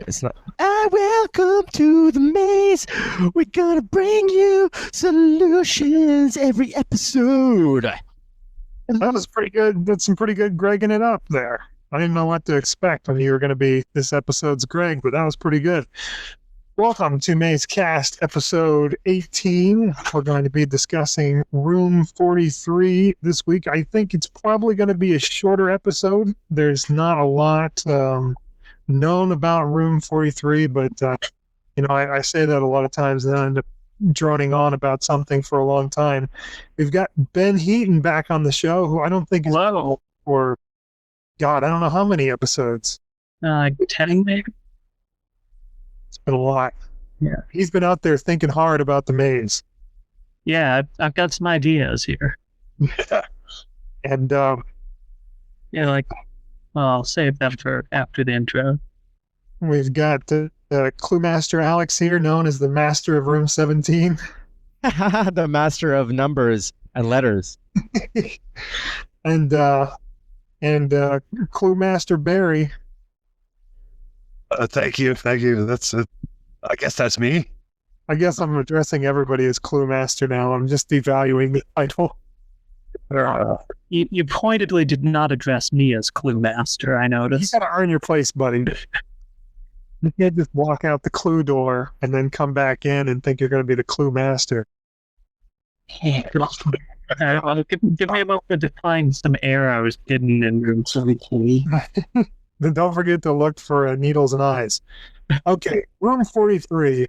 It's not. Welcome to the maze. We're gonna bring you solutions every episode. That was pretty good. Did some pretty good Gregging it up there. I didn't know what to expect when you were going to be this episode's Greg, but that was pretty good. Welcome to Mazecast episode 18. We're going to be discussing Room 43 this week. I think it's probably going to be a shorter episode. There's not a lot known about Room 43, but I say that a lot of times and then I end up droning on about something for a long time. We've got Ben Heaton back on the show, who I don't think is for God, I don't know how many episodes. 10 maybe? It's been a lot. Yeah. He's been out there thinking hard about the maze. Yeah, I've got some ideas here. And I'll save them for after the intro. We've got Clue Master Alex here, known as the Master of Room 17. The master of numbers and letters. and Clue Master Barry. Thank you. That's I guess that's me. I guess I'm addressing everybody as Clue Master now. I'm just devaluing the title. You pointedly did not address me as Clue Master, I noticed. You gotta earn your place, buddy. You can't just walk out the clue door and then come back in and think you're going to be the Clue Master. Give me a moment to find some arrows hidden in room 43. Then don't forget to look for needles and eyes. Okay, room 43.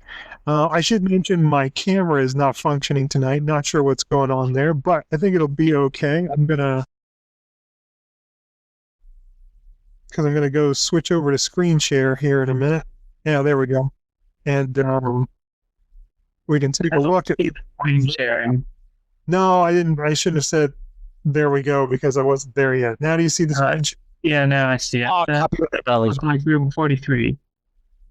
I should mention my camera is not functioning tonight. Not sure what's going on there, but I think it'll be okay. I'm going to go switch over to screen share here in a minute. Yeah, there we go. And we can take a look at screen sharing. No, I didn't. I should have said there we go because I wasn't there yet. Now do you see the screen? Yeah, now I see it. Looks like room 43.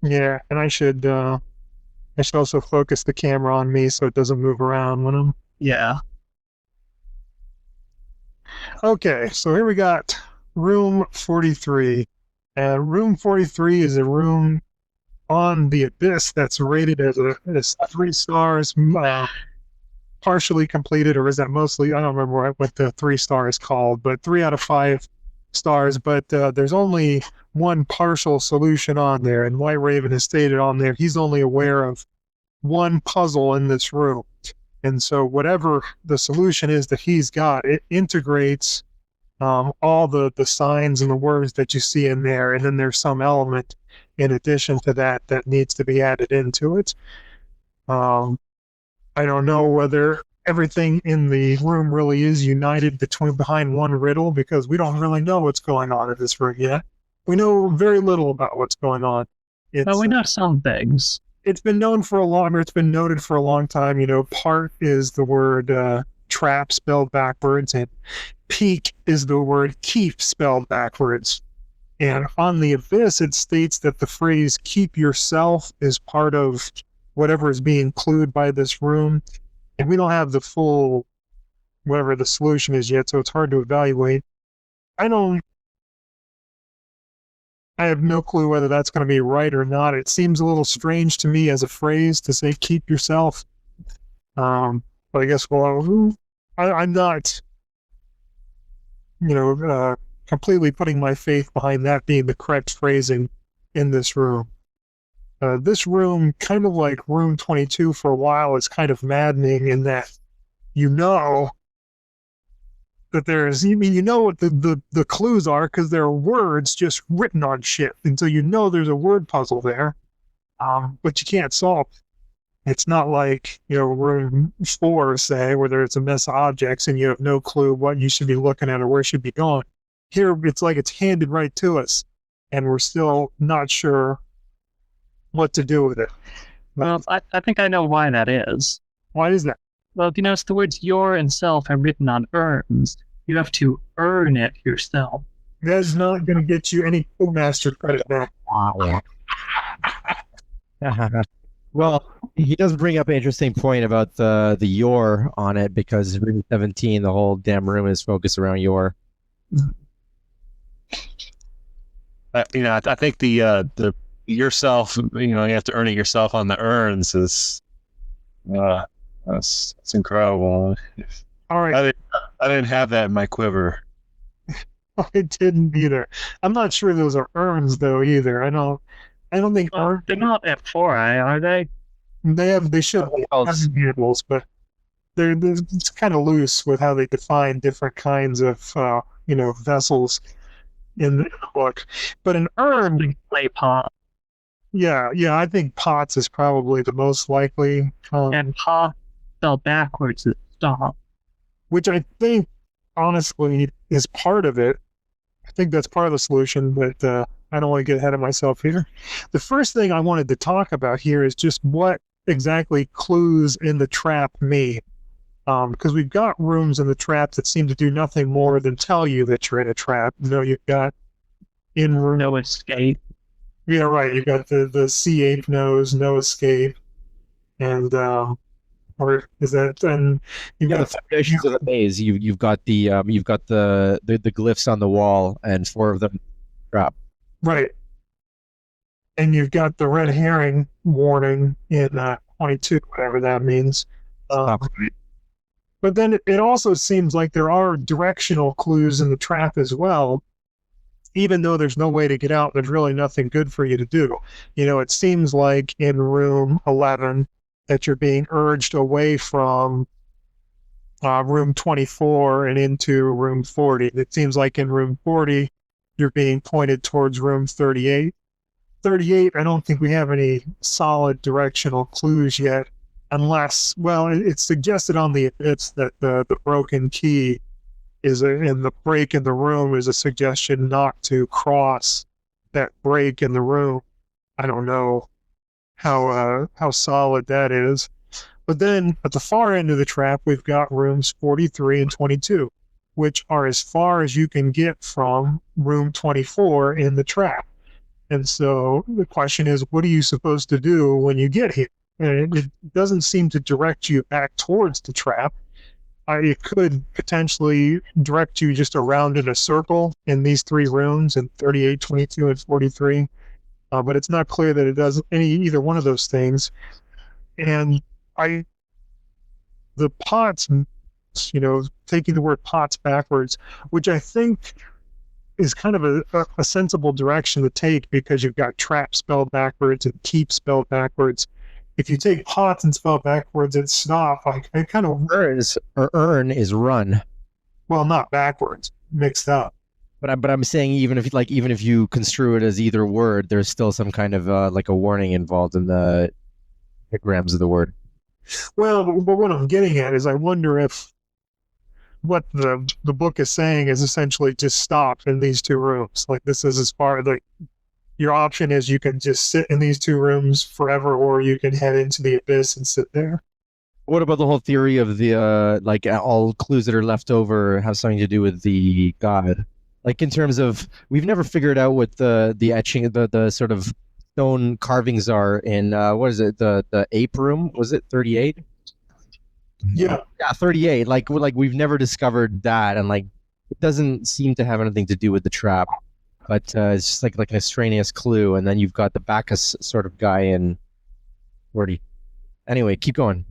Yeah, and I should also focus the camera on me so it doesn't move around when I'm. Yeah. Okay, so here we got room 43. Room 43 is a room on the Abyss that's rated as 3 stars, partially completed, or is that mostly? I don't remember what the 3 star is called, but 3 out of 5 stars. But there's only one partial solution on there, and White Raven has stated on there he's only aware of one puzzle in this room. And so whatever the solution is that he's got, it integrates all the signs and the words that you see in there, and then there's some element in addition to that needs to be added into it. I don't know whether everything in the room really is united behind one riddle, because we don't really know what's going on in this room yet. We know very little about what's going on. Well, we know some things. It's been noted for a long time. Part is the word trap spelled backwards, and peak is the word keep spelled backwards. And on the Abyss, it states that the phrase keep yourself is part of whatever is being clued by this room. And we don't have the full, whatever the solution is yet, so it's hard to evaluate. I have no clue whether that's going to be right or not. It seems a little strange to me as a phrase to say keep yourself. But I guess, I'm not, completely putting my faith behind that being the correct phrasing in this room. This room, kind of like room 22 for a while, is kind of maddening in that that there's, what the clues are because there are words just written on shit. And so there's a word puzzle there, but you can't solve it. It's not like, room 4, say, where there's a mess of objects and you have no clue what you should be looking at or where you should be going. Here, it's like it's handed right to us, and we're still not sure what to do with it. Well, I think I know why that is. Why is that? Well, it's the words your and self are written on urns. You have to earn it yourself. That's not going to get you any Clue Master credit back. Well, he does bring up an interesting point about the your on it, because room 17, the whole damn room is focused around your. I think the yourself, you have to earn it yourself on the urns is that's incredible. All right. I didn't have that in my quiver. I didn't either. I'm not sure those are urns though either. I don't think urns. They're not F4, are they? They should have vehicles, but it's kind of loose with how they define different kinds of vessels in the book. But an urn, Play pot. yeah, I think pots is probably the most likely. And pot spelled backwards is stop. Which I think, honestly, is part of it. I think that's part of the solution, but I don't want to get ahead of myself here. The first thing I wanted to talk about here is just what exactly clues in the trap mean. Because we've got rooms in the trap that seem to do nothing more than tell you that you're in a trap. You've got in room. No escape. Yeah, right. You've got the C8 knows no escape, and or is that and you've got the foundations of the maze. You've got the glyphs on the wall, and 4 of them drop. Right. And you've got the red herring warning in 22, whatever that means. But then it also seems like there are directional clues in the trap as well. Even though there's no way to get out, there's really nothing good for you to do. It seems like in room 11 that you're being urged away from room 24 and into room 40. It seems like in room 40, you're being pointed towards room 38. 38, I don't think we have any solid directional clues yet, unless, well, it's suggested on the bits that the broken key is in the break in the room is a suggestion not to cross that break in the room. I don't know how solid that is. But then at the far end of the trap, we've got rooms 43 and 22, which are as far as you can get from room 24 in the trap. And so the question is, what are you supposed to do when you get here? And it doesn't seem to direct you back towards the trap. It could potentially direct you just around in a circle in these 3 rooms in 38, 22, and 43. But it's not clear that it does either one of those things. And the pots, taking the word pots backwards, which I think is kind of a sensible direction to take because you've got trap spelled backwards and keep spelled backwards. If you take pots and spell backwards, it's stop. I kind of Earn is run. Well, not backwards, mixed up. But I'm saying even if you construe it as either word, there's still some kind of like a warning involved in the pictograms of the word. Well, but what I'm getting at is I wonder if what the book is saying is essentially just stop in these 2 rooms. Like this is as far like your option is you can just sit in these 2 rooms forever, or you can head into the abyss and sit there. What about the whole theory of the like all clues that are left over have something to do with the god? Like in terms of we've never figured out what the etching the sort of stone carvings are in what is it the ape room? Was it 38? Yeah, 38. Like we've never discovered that, and like it doesn't seem to have anything to do with the trap, but it's just like an extraneous clue. And then you've got the Bacchus sort of guy in 40. Anyway, keep going.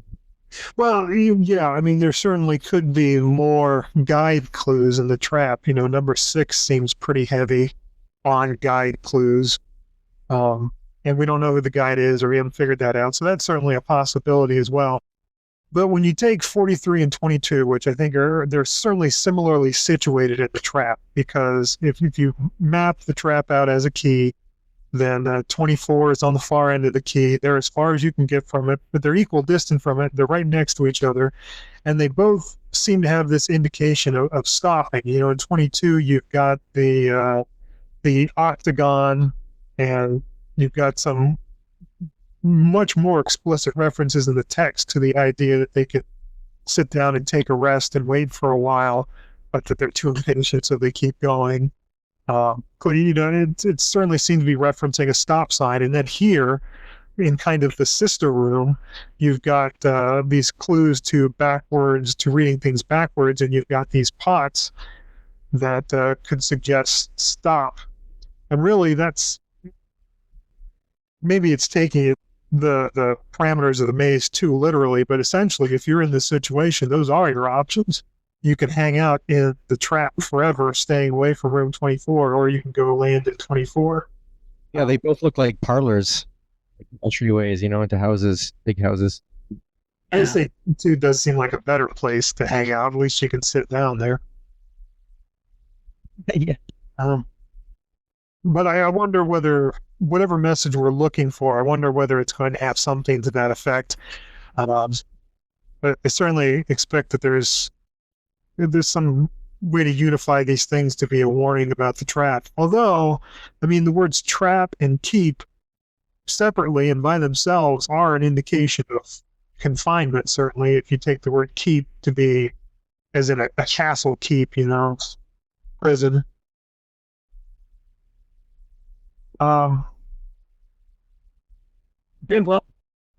Well, yeah, I mean, there certainly could be more guide clues in the trap. Number 6 seems pretty heavy on guide clues. And we don't know who the guide is, or we haven't figured that out. So that's certainly a possibility as well. But when you take 43 and 22, which I think they're certainly similarly situated in the trap, because if you map the trap out as a key, then 24 is on the far end of the key. They're as far as you can get from it, but they're equal distant from it. They're right next to each other, and they both seem to have this indication of stopping. In 22, you've got the octagon, and you've got some much more explicit references in the text to the idea that they could sit down and take a rest and wait for a while, but that they're too impatient, so they keep going. It certainly seemed to be referencing a stop sign. And then here, in kind of the sister room, you've got these clues to reading things backwards, and you've got these pots that could suggest stop. And really, that's maybe it's taking the parameters of the maze too literally, but essentially, if you're in this situation, those are your options. You can hang out in the trap forever, staying away from room 24, or you can go land at 24. Yeah, they both look like parlors, like entryways, into houses, big houses. I say 2 does seem like a better place to hang out. At least you can sit down there. Yeah. But I wonder whether whatever message we're looking for, I wonder whether it's going to have something to that effect. But I certainly expect that there's some way to unify these things to be a warning about the trap. Although, I mean, the words trap and keep separately and by themselves are an indication of confinement, certainly, if you take the word keep to be as in a castle keep, prison. Well,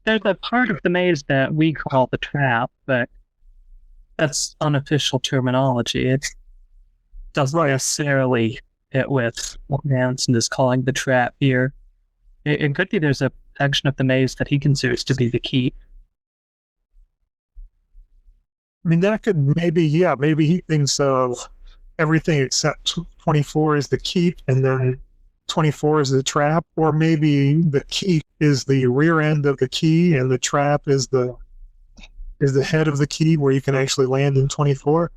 there's a part of the maze that we call the trap, but that's unofficial terminology. It doesn't necessarily fit with what Manson is calling the trap here. It could be there's a section of the maze that he considers to be the keep. I mean, that could maybe he thinks of everything except 24 is the keep, and then 24 is the trap, or maybe the keep is the rear end of the key, and the trap is the head of the key where you can actually land in 24.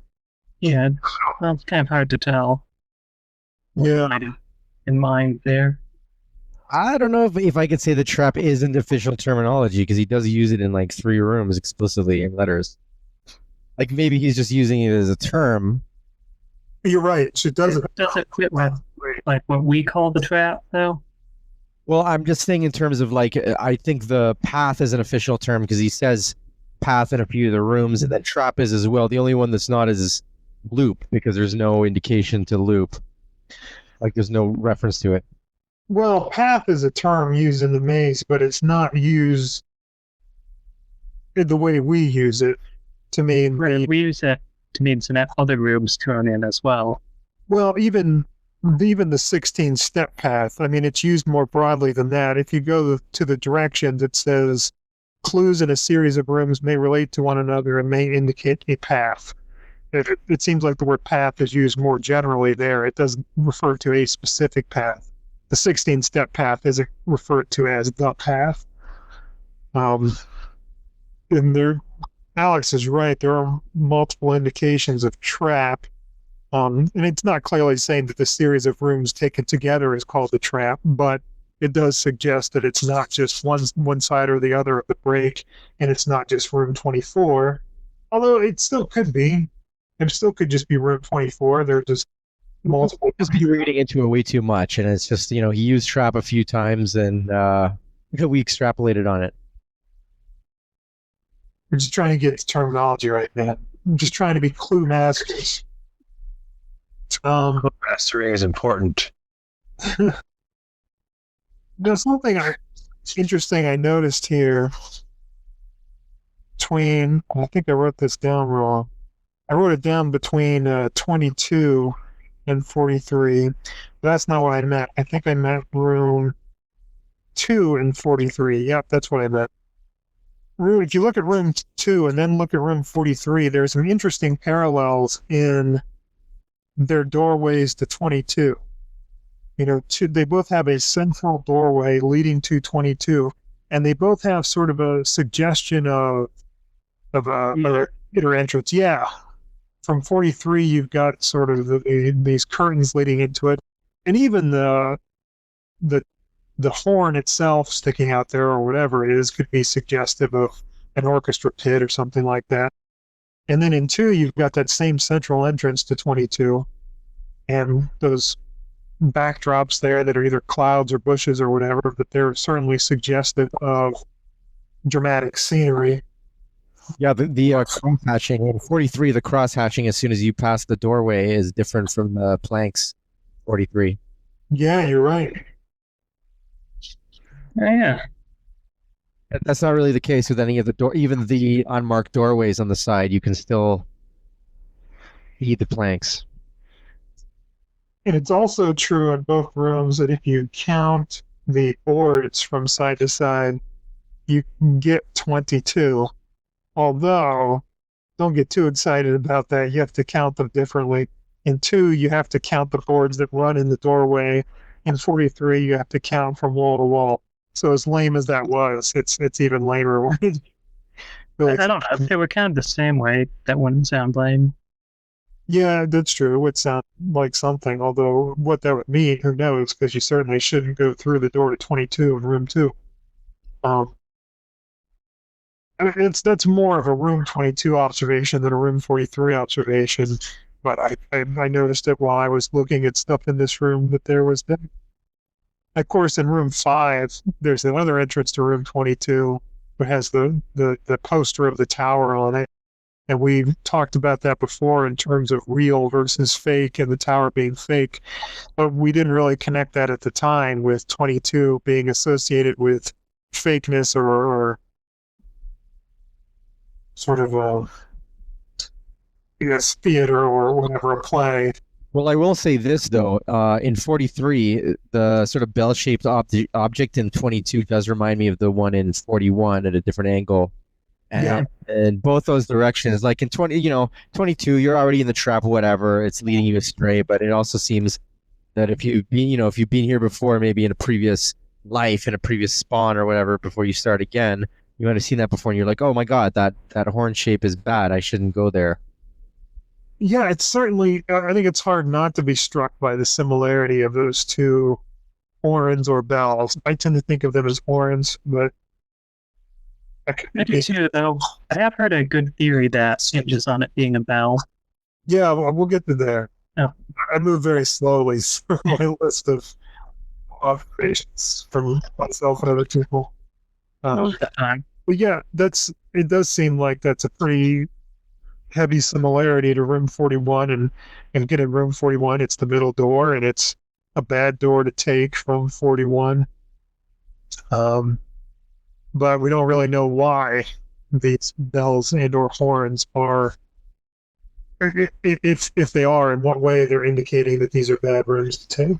Yeah, well, it's kind of hard to tell. Yeah. In mind there. I don't know if I could say the trap isn't official terminology, because he does use it in like 3 rooms explicitly in letters. Like maybe he's just using it as a term. You're right. It doesn't fit with like what we call the trap, though. Well, I'm just saying in terms of like, I think the path is an official term because he says path in a few of the rooms, and then trap is as well. The only one that's not is loop, because there's no indication to loop. Like there's no reference to it. Well, path is a term used in the maze, but it's not used in the way we use it to mean. Right, we use it to mean some other rooms thrown in as well. Well, even the 16-step path, I mean, it's used more broadly than that. If you go to the directions, it says clues in a series of rooms may relate to one another and may indicate a path. It seems like the word path is used more generally there. It doesn't refer to a specific path. The 16-step path isn't referred to as the path. And Alex is right. There are multiple indications of trap. And it's not clearly saying that the series of rooms taken together is called the trap, but it does suggest that it's not just one side or the other of the break, and it's not just room 24. Although it still could be. It still could just be room 24. There are just multiple. Just be reading into it way too much, and it's just, he used trap a few times, and we extrapolated on it. We're just trying to get its terminology right, man. I'm just trying to be clue masters. Mastering is important. There's something interesting I noticed here between, I think I wrote this down wrong. I wrote it down between 22 and 43. That's not what I meant. I think I meant room 2 and 43. Yep, that's what I meant. If you look at room 2 and then look at room 43, there's some interesting parallels in their doorways to 22. They both have a central doorway leading to 22, and they both have sort of a suggestion of a inner entrance. Yeah. From 43, you've got sort of these curtains leading into it, and even the horn itself sticking out there or whatever it is could be suggestive of an orchestra pit or something like that. And then in 2, you've got that same central entrance to 22, and those backdrops there that are either clouds or bushes or whatever, but they're certainly suggestive of dramatic scenery. Yeah, the cross hatching in 43, the cross hatching as soon as you pass the doorway is different from the planks 43. Yeah, you're right. Yeah. That's not really the case with any of the even the unmarked doorways on the side. You can still see the planks. And it's also true in both rooms that if you count the boards from side to side, you can get 22. Although, don't get too excited about that. You have to count them differently. In 2, you have to count the boards that run in the doorway. In 43, you have to count from wall to wall. So as lame as that was, it's even lamer. I don't know. If they were kind of the same way, that wouldn't sound lame. Yeah, that's true. It would sound like something, although what that would mean, who knows, because you certainly shouldn't go through the door to 22 in room 2. That's more of a room 22 observation than a room 43 observation, but I noticed it while I was looking at stuff in this room that there was that. Of course, in room 5, there's another entrance to room 22 that has the poster of the tower on it. And we've talked about that before in terms of real versus fake and the tower being fake. But we didn't really connect that at the time with 22 being associated with fakeness or sort of a theater or whatever, a play. Well, I will say this, though. In 43, the sort of bell-shaped object in 22 does remind me of the one in 41 at a different angle. And, and both those directions, like in 22, you're already in the trap, whatever, it's leading you astray. But it also seems that if you've been here before, maybe in a previous life, in a previous spawn or whatever, before you start again, you might have seen that before, and you're like, oh my god, that horn shape is bad. I shouldn't go there. Yeah, it's certainly, I think it's hard not to be struck by the similarity of those two horns or bells. I tend to think of them as horns, but I do too, though. I have heard a good theory that hinges on it being a bell. Yeah, we'll get to there. Oh. I move very slowly through my list of observations from myself and other people. Most of the time. Well, yeah, it does seem like that's a pretty heavy similarity to room 41, and again, in room 41, it's the middle door, and it's a bad door to take from 41. But we don't really know why these bells and or horns are, if they are, in what way they're indicating that these are bad rooms to take.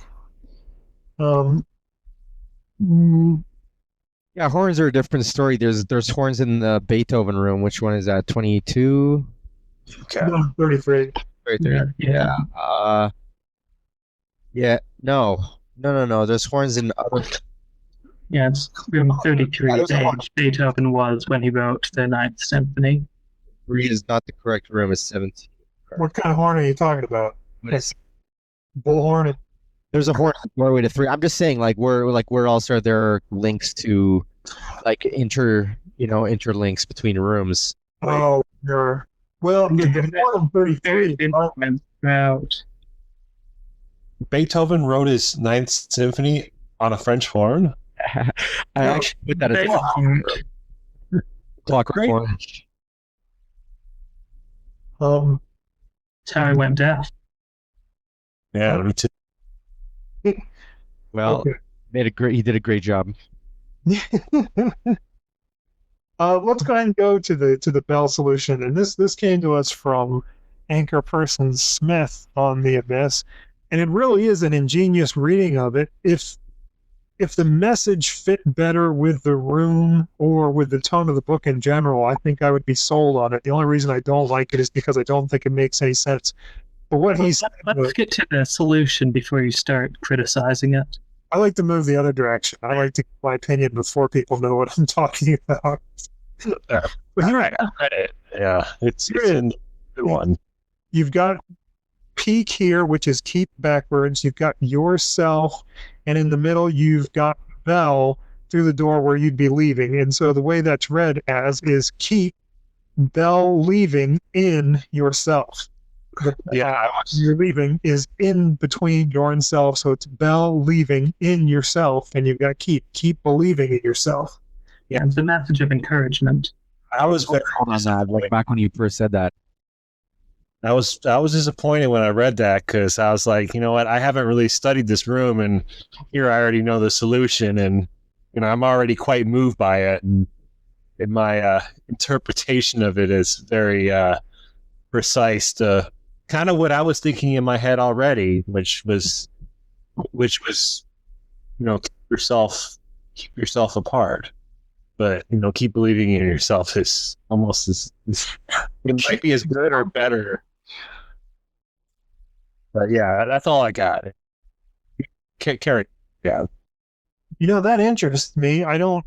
Yeah, horns are a different story. There's horns in the Beethoven room. Which one is that? 22? Okay. 33. Right there. Yeah. No. There's horns in other. Yeah, it's room 33. Beethoven was when he wrote the Ninth Symphony. 3 is not the correct room. It's 17. What kind of horn are you talking about? What is? Bullhorn? There's a horn in the doorway to 3. I'm just saying, where else are there links to, like, interlinks between rooms? Oh, sure. Well, the horn of 33. Beethoven wrote his Ninth Symphony on a French horn. I actually put that as a clockwork orange. That's how he went deaf. Yeah, me too. Well, okay. He did a great job. Let's go ahead and go to the bell solution, and this came to us from anchor person Smith on the Abyss, and it really is an ingenious reading of it. If the message fit better with the room or with the tone of the book in general, I think I would be sold on it. The only reason I don't like it is because I don't think it makes any sense. But what he said, let's get to the solution before you start criticizing it. I like to move the other direction. I like to give my opinion before people know what I'm talking about. But you're right. I read it. Yeah, it's in the one. You've got peak here, which is keep backwards. You've got yourself, and in the middle, you've got bell through the door where you'd be leaving. And so the way that's read as is keep bell leaving in yourself. You're leaving is in between your and self, so it's bell leaving in yourself, and you've got keep believing in yourself. Yeah, it's a message of encouragement. I was very on that, like back when you first said that. I was disappointed when I read that, because I was like, you know what, I haven't really studied this room, and here I already know the solution, and I'm already quite moved by it, and my interpretation of it is very precise to kind of what I was thinking in my head already, which was yourself apart. But keep believing in yourself is almost it might be as good or better. But yeah, that's all I got. Carry. Yeah. That interests me. I don't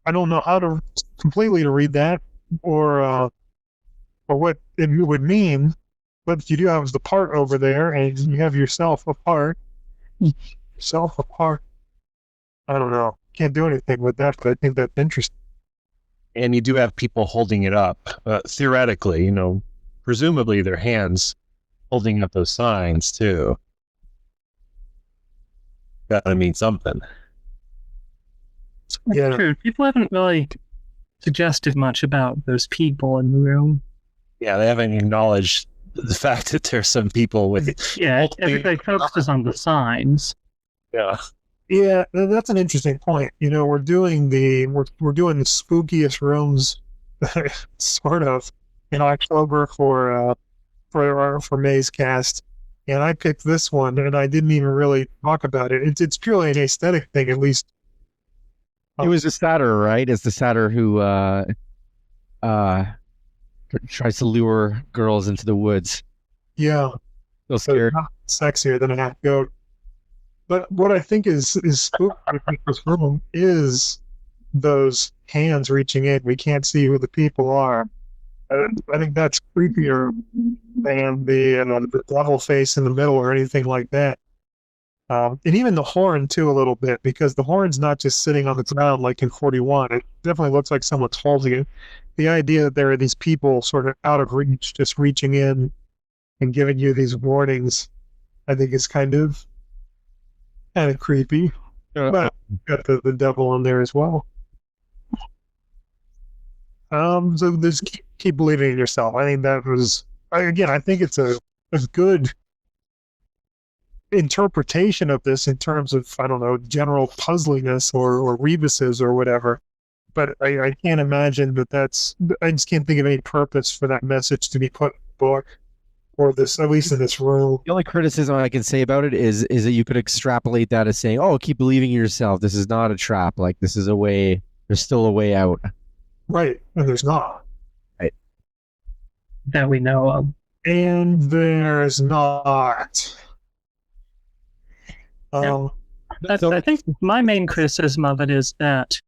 know how to completely to read that or what it would mean, but you do have the part over there, and you have yourself apart. Yourself apart. I don't know. Can't do anything with that, but I think that's interesting. And you do have people holding it up, theoretically. Presumably their hands holding up those signs too. Gotta mean something. That's true. People haven't really suggested much about those people in the room. Yeah, they haven't acknowledged the fact that there's some people with. Yeah, everybody focuses on the signs. Yeah. Yeah, that's an interesting point. We're doing the spookiest rooms, sort of, in October for Mazecast, and I picked this one, and I didn't even really talk about it. It's purely an aesthetic thing, at least. It was the satyr, right? It's the satyr who tries to lure girls into the woods. Yeah, So scared. Sexier than a half goat. But what I think is spooky with this room is those hands reaching in. We can't see who the people are. I think that's creepier than the devil face in the middle or anything like that. And even the horn too, a little bit, because the horn's not just sitting on the ground like in 41. It definitely looks like someone's holding it. The idea that there are these people sort of out of reach, just reaching in and giving you these warnings, I think is kind of creepy. But got the devil in there as well. So just keep believing in yourself. I think that was, again, I think it's a good interpretation of this in terms of, I don't know, general puzzliness or rebuses or whatever. But I can't imagine I just can't think of any purpose for that message to be put in the book or this, at least in this room. The only criticism I can say about it is that you could extrapolate that as saying, "Oh, keep believing in yourself. This is not a trap. Like this is a way. There's still a way out." Right, and there's not. Right. That we know of. And there's not. I think my main criticism of it is that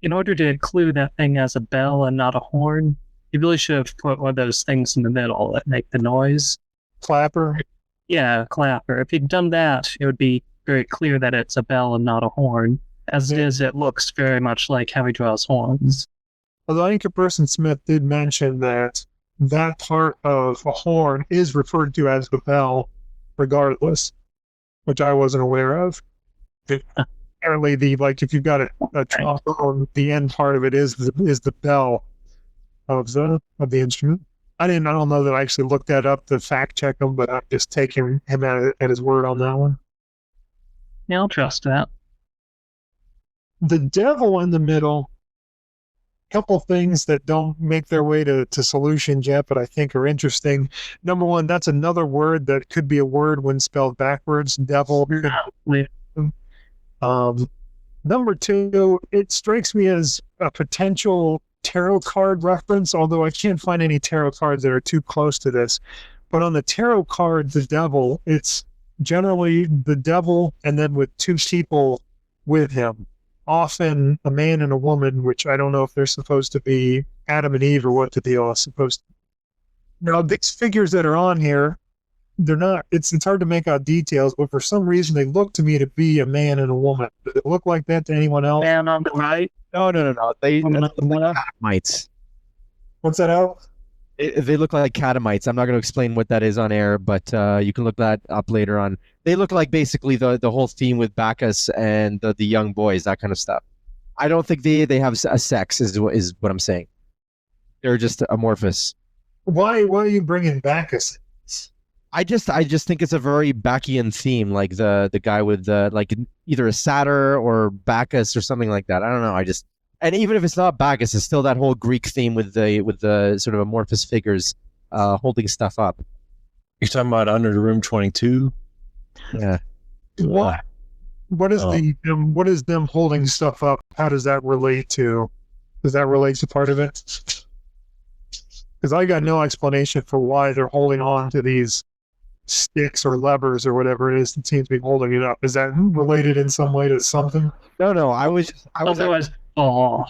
in order to include that thing as a bell and not a horn, you really should have put one of those things in the middle that make the noise. Clapper? Yeah, clapper. If you'd done that, it would be very clear that it's a bell and not a horn. As it is, it looks very much like how he draws horns. Although Anchor Person Smith did mention that part of a horn is referred to as the bell, regardless, which I wasn't aware of. Apparently, if you've got a trombone, the end part of it is the bell of the instrument. I don't know that I actually looked that up to fact check him, but I'm just taking him at his word on that one. Yeah, I'll trust that. The devil in the middle. Couple things that don't make their way to solutions yet, but I think are interesting. Number one, that's another word that could be a word when spelled backwards. Devil. Number two, it strikes me as a potential tarot card reference, although I can't find any tarot cards that are too close to this. But on the tarot card, the devil, it's generally the devil and then with two people with him. Often a man and a woman, which I don't know if they're supposed to be Adam and Eve or what the deal is supposed to be. Now, these figures that are on here, they're not, it's hard to make out details, but for some reason they look to me to be a man and a woman. Does it look like that to anyone else? Man on the right. No. They catamites. What's that out? They look like catamites. I'm not going to explain what that is on air, but you can look that up later on. They look like basically the whole theme with Bacchus and the young boys, that kind of stuff. I don't think they have a sex, is what I'm saying. They're just amorphous. Why are you bringing Bacchus? I just think it's a very Bacchian theme, like the guy with like either a satyr or Bacchus or something like that. I don't know. And even if it's not Bacchus, it's still that whole Greek theme with the sort of amorphous figures holding stuff up. You're talking about Under the Room 22? Yeah. What? What is Oh. what is them holding stuff up? How does that relate to? Does that relate to part of it? Because I got no explanation for why they're holding on to these sticks or levers or whatever it is that seems to be holding it up. Is that related in some way to something? No. Otherwise, oh,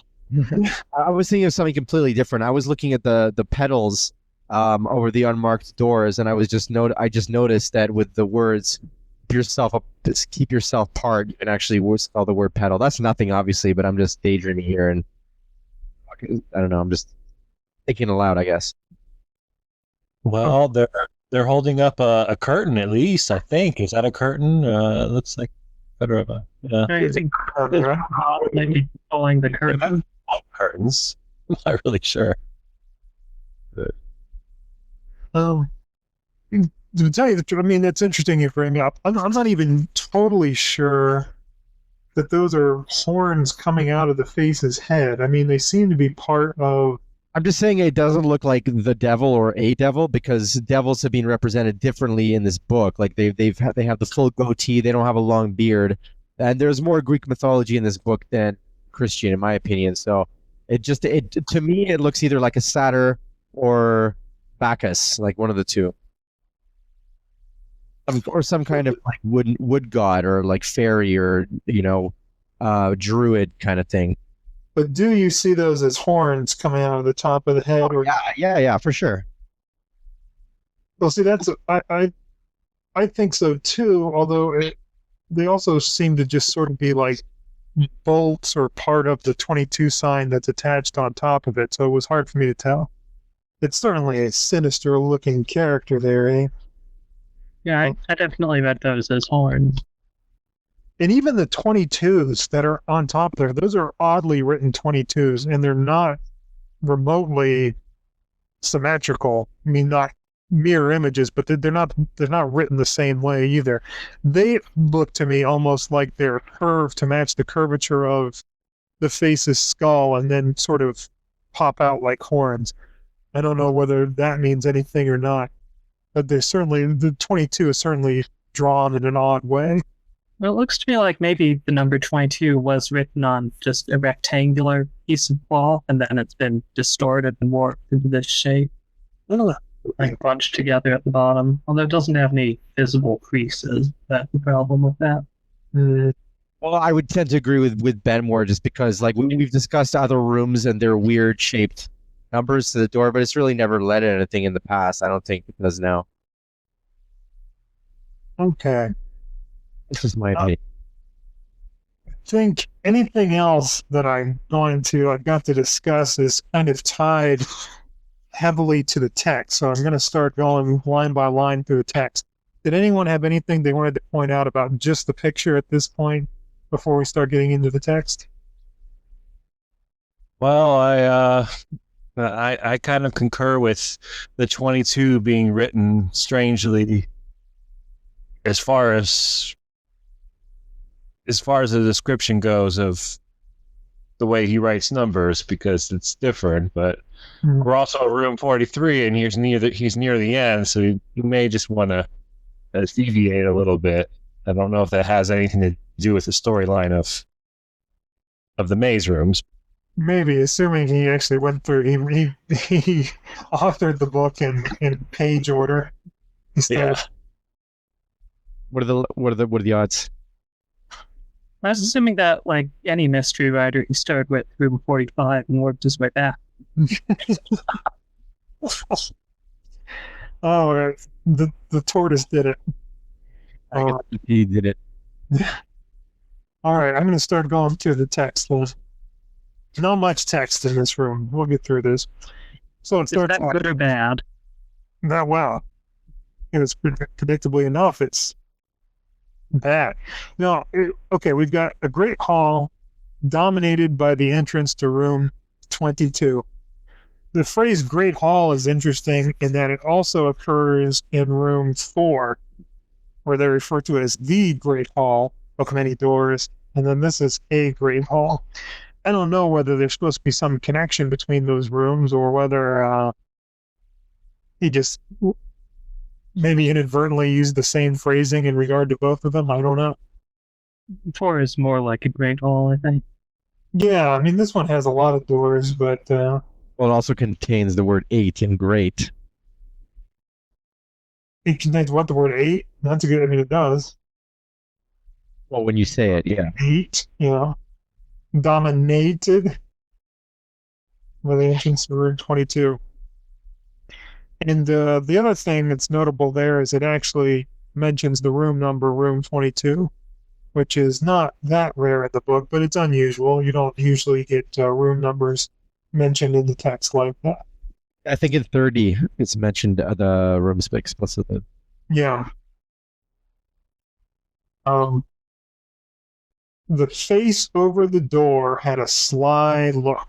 I was thinking of something completely different. I was looking at the pedals over the unmarked doors, and I just noticed that with the words keep yourself apart, you can actually spell the word pedal. That's nothing, obviously, but I'm just daydreaming here, and I don't know. I'm just thinking aloud, I guess. Well, they're holding up a curtain at least. I think is that a curtain? Looks like better of a I think maybe pulling the curtain. curtains. I'm not really sure. To tell you the truth, I mean, that's interesting you bring up. I'm not even totally sure that those are horns coming out of the face's head. I mean, they seem to be part of. I'm just saying it doesn't look like the devil or a devil, because devils have been represented differently in this book. Like they have the full goatee, they don't have a long beard, and there's more Greek mythology in this book than Christian, in my opinion. So it to me it looks either like a satyr or Bacchus, like one of the two, or some kind of like wood god or like fairy or druid kind of thing. But do you see those as horns coming out of the top of the head? Or Yeah, for sure. well, see, that's I think so too. Although they also seem to just sort of be like bolts or part of the 22 sign that's attached on top of it. So it was hard for me to tell. It's certainly a sinister looking character there, eh? Yeah, I definitely read those as horns. And even the 22s that are on top there, those are oddly written 22s, and they're not remotely symmetrical. I mean, not mirror images, but they're not written the same way either. They look to me almost like they're curved to match the curvature of the face's skull and then sort of pop out like horns. I don't know whether that means anything or not, but the 22 is certainly drawn in an odd way. Well, it looks to me like maybe the number 22 was written on just a rectangular piece of cloth, and then it's been distorted and warped into this shape, like bunched together at the bottom. Although it doesn't have any visible creases. That's the problem with that. Well, I would tend to agree with Ben more, just because like we've discussed other rooms and their weird shaped numbers to the door, but it's really never led to anything in the past. I don't think it does now. Okay. This is my opinion. I think anything else that I've got to discuss is kind of tied heavily to the text. So I'm going to start going line by line through the text. Did anyone have anything they wanted to point out about just the picture at this point before we start getting into the text? Well, I kind of concur with the 22 being written strangely as far as the description goes of the way he writes numbers, because it's different. But we're also room 43, and he's near the end, so you may just want to deviate a little bit. I don't know if that has anything to do with the storyline of the maze rooms. Maybe, assuming he actually went through, he authored the book in page order. Yeah. What are the odds? I was assuming that, like any mystery writer, he started with room 45 and worked his way back. Oh, the tortoise did it. He did it. All right, I'm going to start going through the text. There's not much text in this room. We'll get through this. So it Is that starts good or bad? that well. It's predictably enough. It's bad. No, okay. We've got a great hall dominated by the entrance to room 22. The phrase "great hall" is interesting in that it also occurs in room 4, where they refer to it as the Great Hall of many doors, and then this is a Great Hall. I don't know whether there's supposed to be some connection between those rooms or whether he just maybe inadvertently used the same phrasing in regard to both of them. I don't know. 4 is more like a great hall, I think. Yeah, I mean, this one has a lot of doors, but Well, it also contains the word 8 in great. it contains what, the word 8? That's a good, I mean, it does. Well, when you say it, yeah. 8, dominated by the ancients of room 22. And the other thing that's notable there is it actually mentions the room number, room 22, which is not that rare in the book, but it's unusual. You don't usually get room numbers mentioned in the text like that. I think in 30, it's mentioned the rooms explicitly. Yeah. The face over the door had a sly look.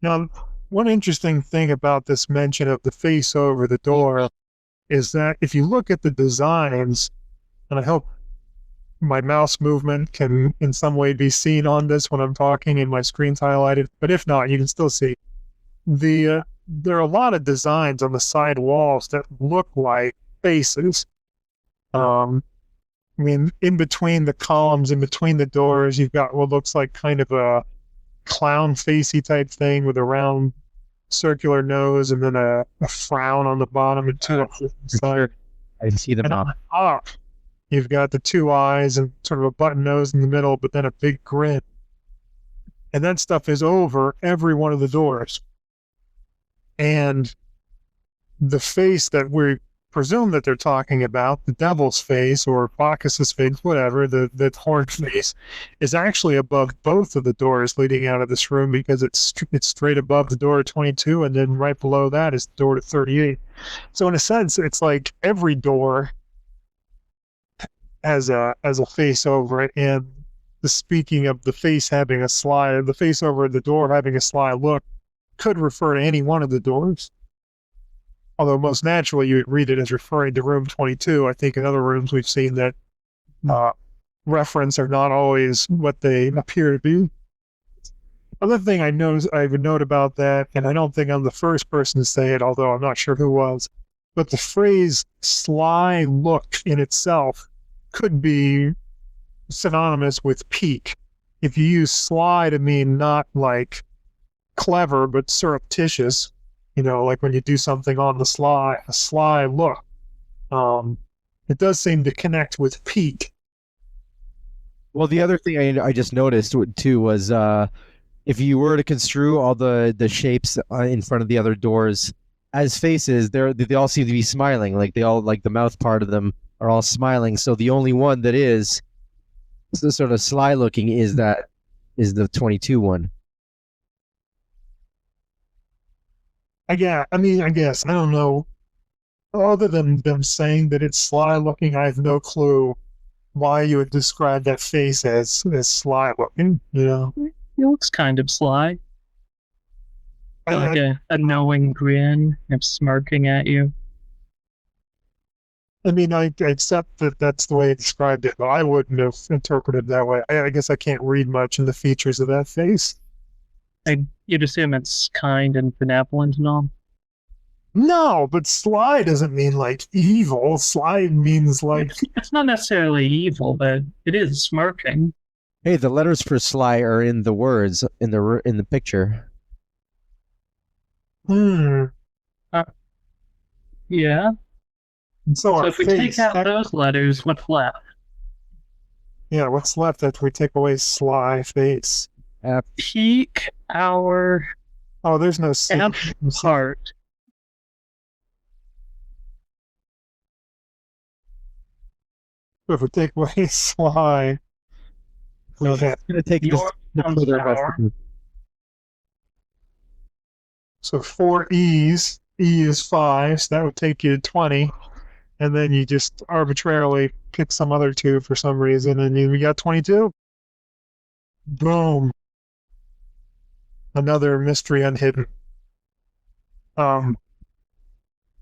Now, one interesting thing about this mention of the face over the door is that if you look at the designs, and I hope my mouse movement can in some way be seen on this when I'm talking and my screen's highlighted, but if not, you can still see there are a lot of designs on the side walls that look like faces. I mean, in between the columns, in between the doors, you've got what looks like kind of a clown facey type thing with a round circular nose and then a frown on the bottom and two up the side. I see them And now. on top, you've got the two eyes and sort of a button nose in the middle, but then a big grin. And that stuff is over every one of the doors. And the face that we presume that they're talking about, the devil's face or Bacchus's face, whatever, the horned face, is actually above both of the doors leading out of this room because it's straight above the door to 22, and then right below that is the door to 38. So in a sense, it's like every door has a face over it, and speaking of the face having a sly, the face over the door having a sly look could refer to any one of the doors. Although most naturally you would read it as referring to room 22. I think in other rooms we've seen that reference are not always what they appear to be. Other thing I would note about that, and I don't think I'm the first person to say it, although I'm not sure who was, but the phrase sly look in itself could be synonymous with peak. If you use sly to mean not like clever, but surreptitious, like when you do something on the sly, a sly look. It does seem to connect with peak. Well, the other thing I just noticed too was if you were to construe all the shapes in front of the other doors as faces, they all seem to be smiling. Like they all, like the mouth part of them are all smiling. So the only one that is sort of sly looking is the 22 one. I guess. I don't know. Other than them saying that it's sly looking, I have no clue why you would describe that face as sly looking. It looks kind of sly. Like a knowing grin of smirking at you. I mean, I accept that that's the way it described it, but I wouldn't have interpreted it that way. I guess I can't read much in the features of that face. You'd assume it's kind and benevolent and all. No, but sly doesn't mean like evil. Sly means like it's not necessarily evil, but it is smirking. Hey, the letters for sly are in the words in the picture. Yeah. So if we take out those letters, what's left? Yeah, what's left after we take away sly face? Peak our. Oh, there's no heart. If we take away sly, so it's going to take this further. So 4 E's. E is 5, so that would take you to 20. And then you just arbitrarily pick some other two for some reason, and we got 22. Boom. Another mystery unhidden.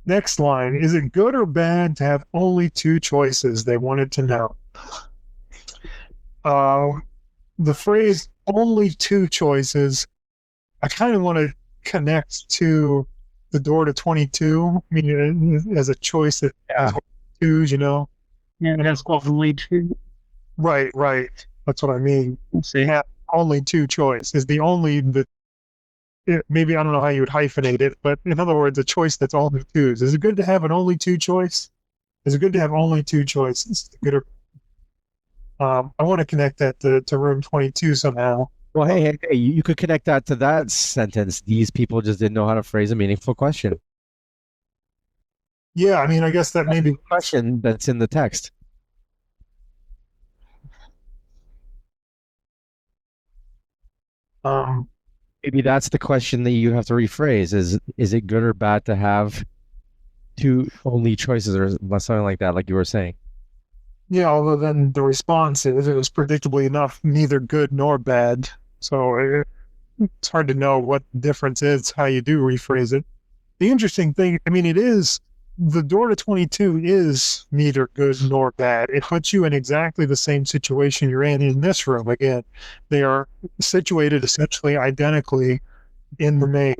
Next line. Is it good or bad to have only 2 choices? They wanted to know. The phrase only 2 choices, I kind of want to connect to the door to 22. I mean, as a choice that has 2s, Yeah, it has only 2. Right, right. That's what I mean. See, You have only two choice is the only the maybe I don't know how you would hyphenate it, but in other words, a choice that's only twos. Is it good to have an only two choice? Is it good to have only two choices? Good or, I want to connect that to room 22 somehow. Well, hey, you could connect that to that sentence. These people just didn't know how to phrase a meaningful question. Yeah, I mean, I guess that maybe Question that's in the text. um, Maybe that's the question that you have to rephrase: is it good or bad to have two only choices, or something like that, like you were saying? yeah, although then the response is it was predictably enough neither good nor bad. So it's hard to know what the difference is, how you do rephrase it. The interesting thing, I mean, it is the door to 22 is neither good nor bad. It puts you in exactly the same situation you're in this room. Again, they are situated essentially identically in the main.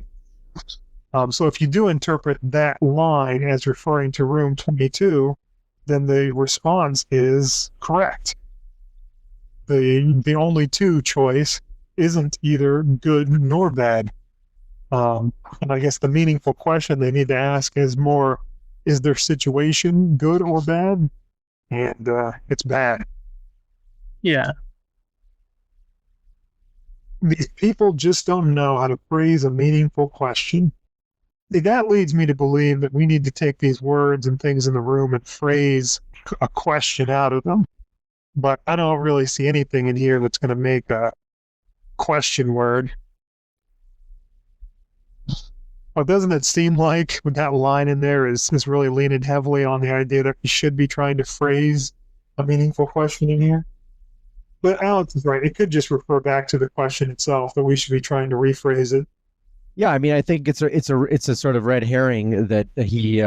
So if you do interpret that line as referring to room 22, then the response is correct. The only two choice isn't either good nor bad. And I guess the meaningful question they need to ask is more, is their situation good or bad? And it's bad. yeah, These people just don't know how to phrase a meaningful question. That leads me to believe that we need to take these words and things in the room and phrase a question out of them. But I don't really see anything in here that's going to make a question word. Well, doesn't it seem like with that line in there is really leaning heavily on the idea that we should be trying to phrase a meaningful question in here? But Alex is right. It could just refer back to the question itself, that we should be trying to rephrase it. Yeah, I mean, I think it's a sort of red herring that he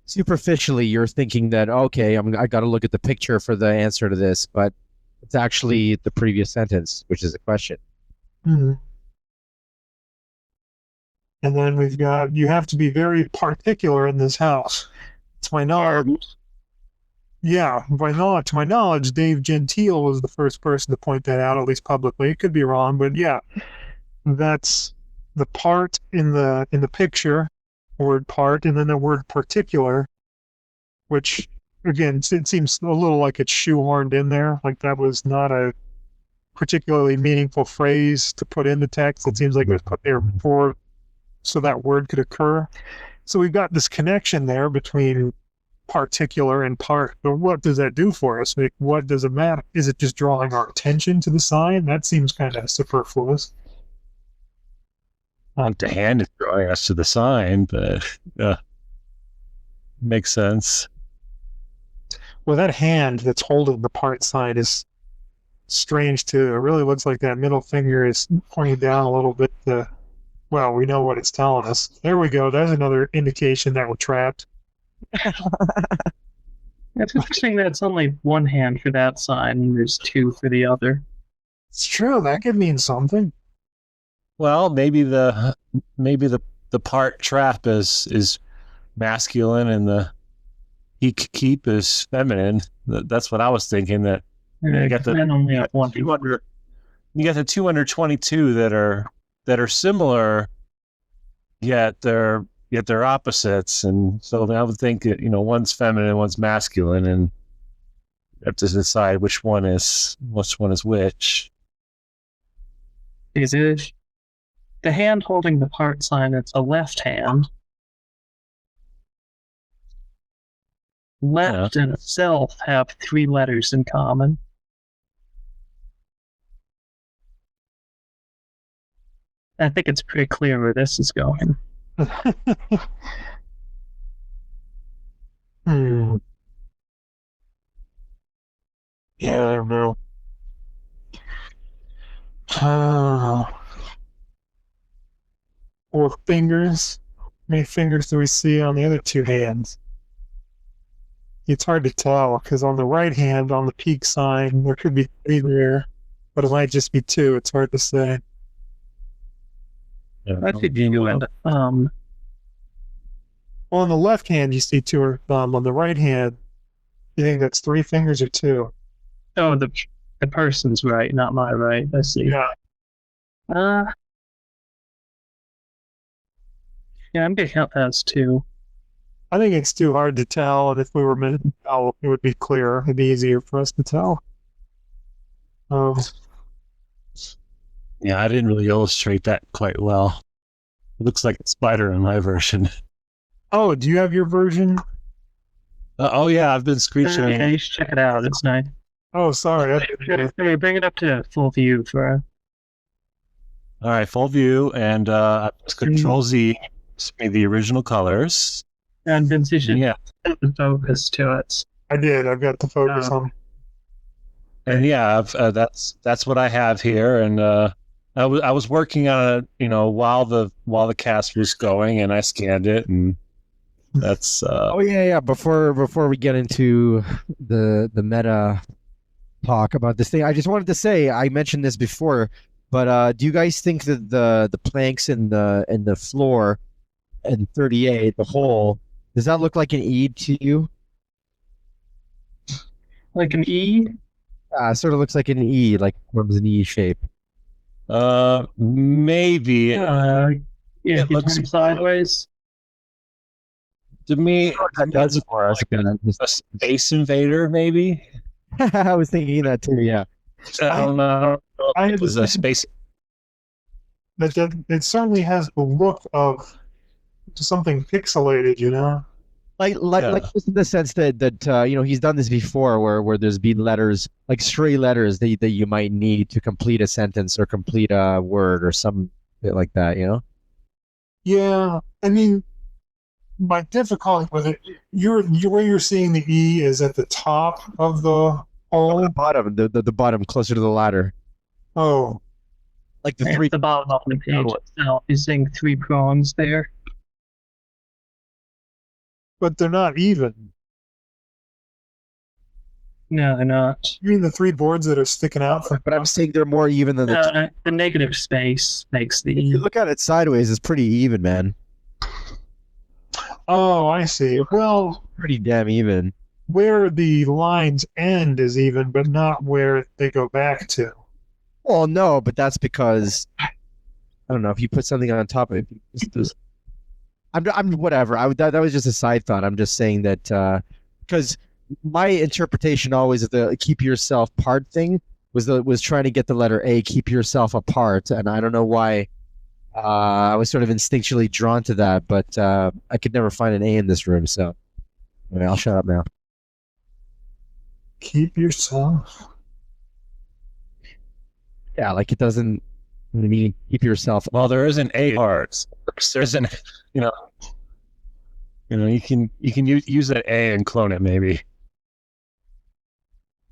superficially you're thinking that okay, I got to look at the picture for the answer to this, but it's actually the previous sentence, which is a question. Mm-hmm. And then we've got, you have to be very particular in this house. To my knowledge, to my knowledge, Dave Gentile was the first person to point that out, at least publicly. It could be wrong, but yeah, that's the part in the picture, word part, and then the word particular, which again, it seems a little like it's shoehorned in there. Like that was not a particularly meaningful phrase to put in the text. It seems like it was put there before so that word could occur. So we've got this connection there between particular and part. But what does that do for us? Like, what does it matter? Is it just drawing our attention to the sign? That seems kind of superfluous. The hand is drawing us to the sign, but makes sense. Well, that hand that's holding the part sign is strange too. It really looks like that middle finger is pointing down a little bit. Well, we know what it's telling us. There we go. That's another indication that we're trapped. it's interesting that it's only one hand for that sign and there's two for the other. It's true. That could mean something. Well, maybe the part trap is masculine and the keep is feminine. That's what I was thinking. That you got the only have one. you got the 222 that are similar, yet they're opposites, and so I would think that one's feminine, one's masculine, and you have to decide which one is which. Is it the hand holding the part sign? It's a left hand. Left and self have three letters in common. I think it's pretty clear where this is going. Yeah, I don't know. Or fingers. How many fingers do we see on the other two hands? It's hard to tell because on the right hand, on the peak sign, there could be three there, but it might just be two. It's hard to say. I think you and Well, on the left hand, you see two or thumb. On the right hand, you think that's three fingers or two? Oh, the person's right, not my right. I see. Yeah. Uh, yeah, I'm gonna count that as 2. I think it's too hard to tell, and if we were meant to tell, it would be clear. It'd be easier for us to tell. Yeah, I didn't really illustrate that quite well. It looks like a spider in my version. Oh, do you have your version? Oh yeah, I've been screeching. Yeah, you should check it out. It's nice. Oh, sorry. Hey, bring it up to full view for. All right, full view, and Control Z gives me the original colors. And Vince, you should Yeah, put the focus to it. I did. I've got the focus on. and yeah, that's what I have here, and I was working on it, while the cast was going, and I scanned it, and that's Oh yeah. Before we get into the meta talk about this thing, I just wanted to say I mentioned this before, but do you guys think that the planks in the floor and 38, the hole, does that look like an E to you? Like an E? Sort of looks like an E, like forms an E shape. maybe Yeah, It you looks- turn to me That does for us. a Space Invader, maybe. I was thinking that too. Yeah. I don't know. I had It was a space. that it certainly has the look of something pixelated, Like Yeah. just in the sense that he's done this before, where there's been letters like stray letters that you might need to complete a sentence or complete a word or some bit like that. Yeah, I mean, my difficulty with it, where you're seeing the E is at the top of the hole. The bottom, the bottom, closer to the ladder, Oh, like the At three. the bottom of the page itself, you're seeing 3 prongs there. but they're not even. No, they're not. You mean the 3 boards that are sticking out from? But I'm saying they're more even than the. No, the negative space makes the If you E. look at it sideways, it's pretty even, man. Oh, I see. Well, Pretty damn even. where the lines end is even, but not where they go back to. Well, no, but that's because I don't know if you put something on top of it. I'm whatever. That was just a side thought. I'm just saying that because my interpretation always of the keep yourself part thing was trying to get the letter A, keep yourself apart, and I don't know why. I was sort of instinctually drawn to that, but I could never find an A in this room, so anyway, I'll shut up now. Keep yourself. Yeah, like it doesn't. I mean, keep yourself. Well, there isn't A parts. There isn't. You can use that A and clone it maybe.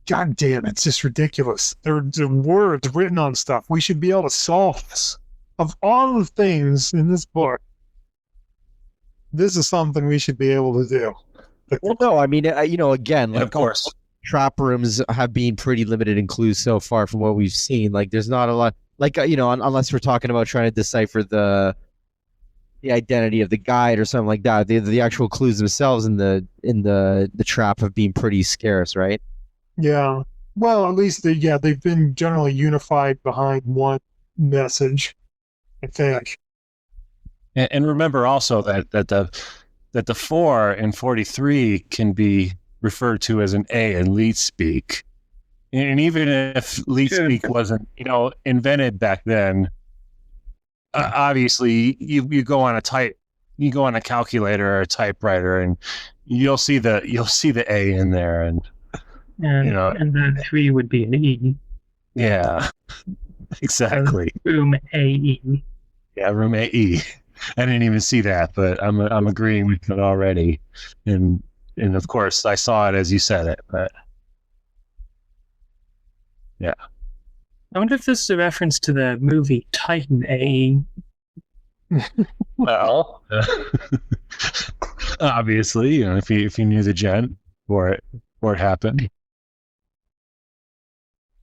God damn, it's just ridiculous. There are words written on stuff. We should be able to solve this. Of all the things in this book, this is something we should be able to do. Well, no, I mean, again, And like of course, trap rooms have been pretty limited in clues so far from what we've seen. Like, there's not a lot. Like, unless we're talking about trying to decipher the identity of the guide or something like that. The actual clues themselves in the trap have been pretty scarce, right? Yeah. Well, at least they've been generally unified behind one message, I think. and remember also that the 4 and 43 can be referred to as an A in lead speak. And even if lead speak wasn't, invented back then, obviously you go on a calculator or a typewriter, and you'll see the A in there, and and then 3 would be an E. yeah, exactly. Room AE. Yeah, room AE. I didn't even see that, but I'm agreeing with it already, and of course I saw it as you said it, but. Yeah. I wonder if this is a reference to the movie Titan AE. Well, obviously, if you knew the gent for it happened,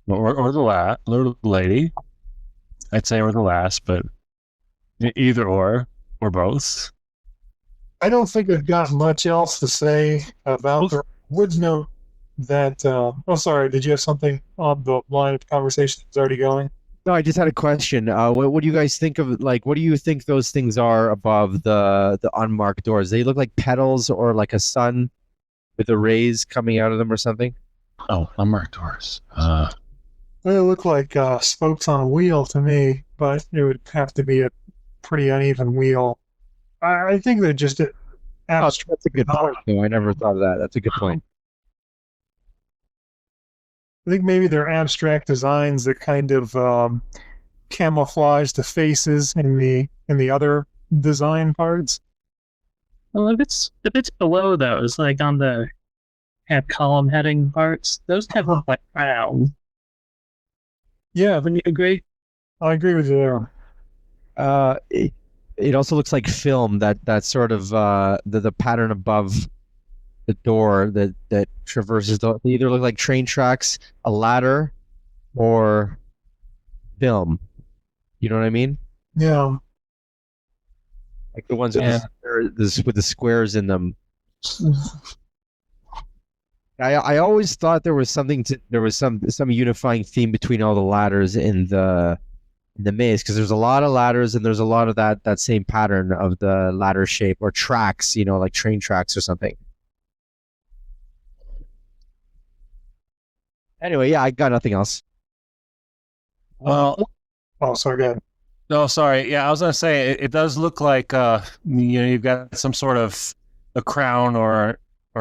or the lady, I'd say, or the last, but either or both. I don't think I've got much else to say about the would note that. Oh, sorry. Did you have something on the line of conversation that's already going? No, I just had a question. What do you guys think of like? What do you think those things are above the unmarked doors? They look like petals or like a sun with the rays coming out of them or something. Oh, unmarked doors. They look like spokes on a wheel to me, but it would have to be a pretty uneven wheel. I think they're just Oh, abstract. that's a good point. No, I never thought of that. That's a good point. I think maybe they're abstract designs that kind of camouflage the faces in the other design parts. Well, if it's below those, like on the head column heading parts, those kind of look like crowns. Yeah, Wouldn't you agree? I agree with you there. It also looks like film. That sort of the pattern above the door that traverses they either look like train tracks, a ladder, or film. You know what I mean? Yeah. Like the ones Yeah. with the squares in them. I always thought there was some unifying theme between all the ladders in the maze, because there's a lot of ladders and there's a lot of that same pattern of the ladder shape or tracks, like train tracks or something. Anyway, yeah, I got nothing else. Well, Oh, sorry, go ahead. no, sorry. Yeah, I was gonna say it does look like you've got some sort of a crown or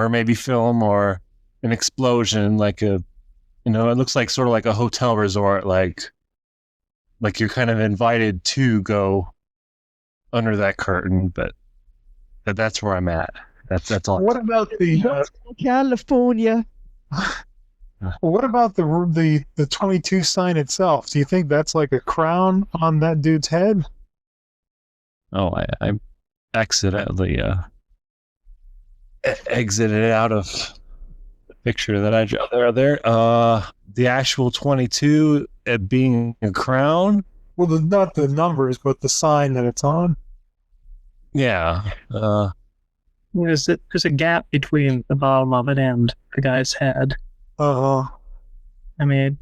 maybe film or an explosion, like it looks like sort of like a hotel resort, like you're kind of invited to go under that curtain, but that's where I'm at. That's all. What about the California. what about the 22 sign itself? Do you think that's like a crown on that dude's head? Oh, I accidentally exited out of the picture that I drew there. The actual 22 being a crown. Well, not the numbers, but the sign that it's on. Yeah. There's a gap between the bottom of it and the guy's head. Uh, I mean,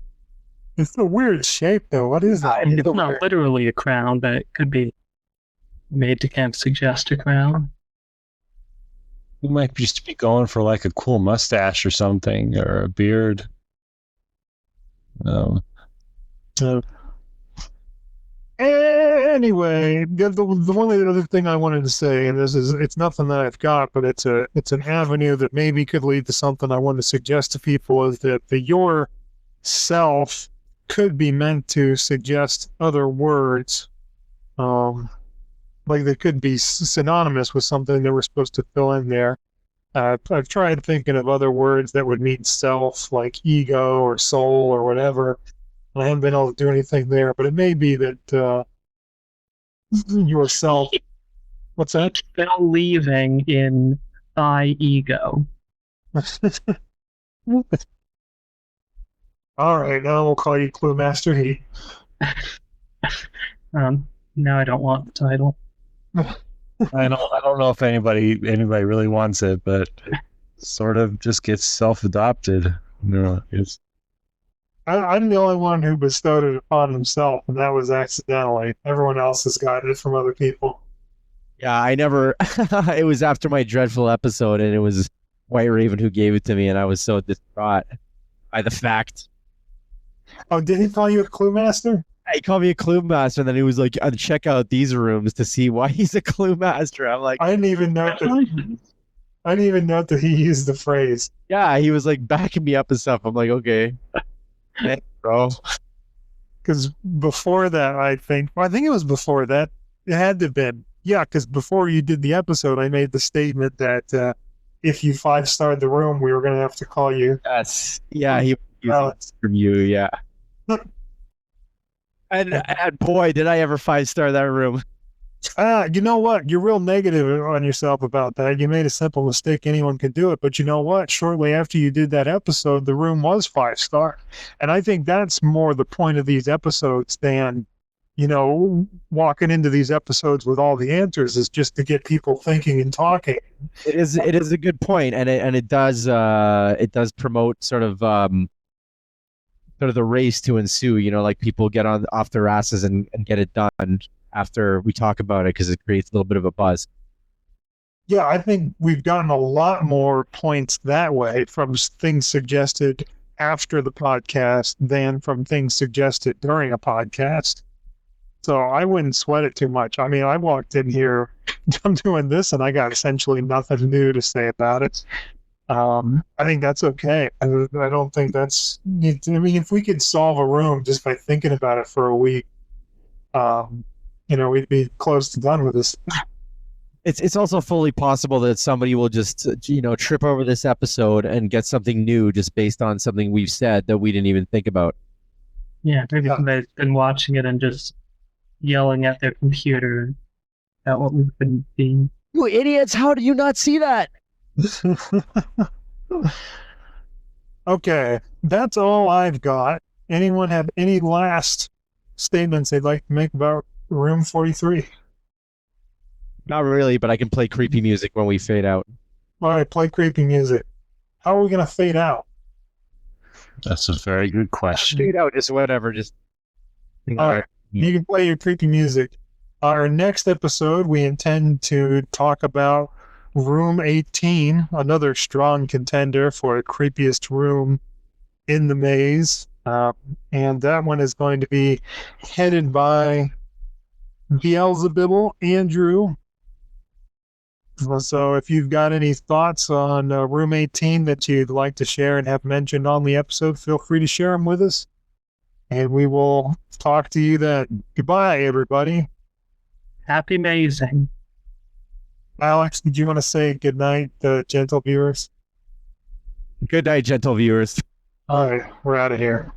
it's a weird shape, though. What is that? it's not literally a crown, but it could be made to kind of suggest a crown. You might just be going for like a cool mustache or something, or a beard. Anyway, the only other thing I wanted to say, and it's nothing that I've got, but it's an avenue that maybe could lead to something I want to suggest to people, is that the your self could be meant to suggest other words, like they could be synonymous with something that we're supposed to fill in there. I've tried thinking of other words that would mean self, like ego or soul or whatever. I haven't been able to do anything there, but it may be that yourself. What's that? Still leaving in thy ego. All right, now we'll call you Clue Master He. Now I don't want the title. I don't know if anybody really wants it, but it sort of just gets self-adopted. It's I'm the only one who bestowed it upon himself, and that was accidentally. Everyone else has gotten it from other people. Yeah, I never. It was after my dreadful episode, and it was White Raven who gave it to me, and I was so distraught by the fact. Oh, did he call you a Clue Master? He called me a clue master, and then he was like, "I'd check out these rooms to see why he's a clue master." I'm like, I didn't even note that he used the phrase. yeah, he was like backing me up and stuff. I'm like, okay, thanks, bro. Because before that, I think it was before that. It had to have been. Yeah, because before you did the episode, I made the statement that if you 5-starred the room, we were going to have to call you. Yes, yeah, he Alex. from you, yeah. And boy, did I ever 5-star that room. You know what? You're real negative on yourself about that. You made a simple mistake. Anyone can do it. But you know what? Shortly after you did that episode, the room was 5-star. And I think that's more the point of these episodes than, walking into these episodes with all the answers is just to get people thinking and talking. It is a good point, and it does promote sort of the race to ensue. Like people get off their asses and get it done after we talk about it because it creates a little bit of a buzz. Yeah, I think we've gotten a lot more points that way from things suggested after the podcast than from things suggested during a podcast. So I wouldn't sweat it too much. I mean, I walked in here, I'm doing this, and I got essentially nothing new to say about it. I think that's okay. I don't think that's. I mean, if we could solve a room just by thinking about it for a week, we'd be close to done with this. It's also fully possible that somebody will just trip over this episode and get something new just based on something we've said that we didn't even think about. Yeah, maybe somebody's been watching it and just yelling at their computer at what we've been seeing. You idiots! How do you not see that? Okay, that's all I've got. Anyone have any last statements they'd like to make about Room 43? Not really, but I can play creepy music when we fade out. All right, play creepy music. How are we going to fade out? That's a very good question. Fade out, just whatever. Just all right. You can play your creepy music. Our next episode, we intend to talk about Room 18, another strong contender for creepiest room in the maze. And that one is going to be headed by Beelzebubble Andrew. So if you've got any thoughts on Room 18 that you'd like to share and have mentioned on the episode, feel free to share them with us. And we will talk to you then. Goodbye, everybody. Happy amazing. Alex, did you want to say goodnight, gentle viewers? Good night, gentle viewers. All right, we're out of here.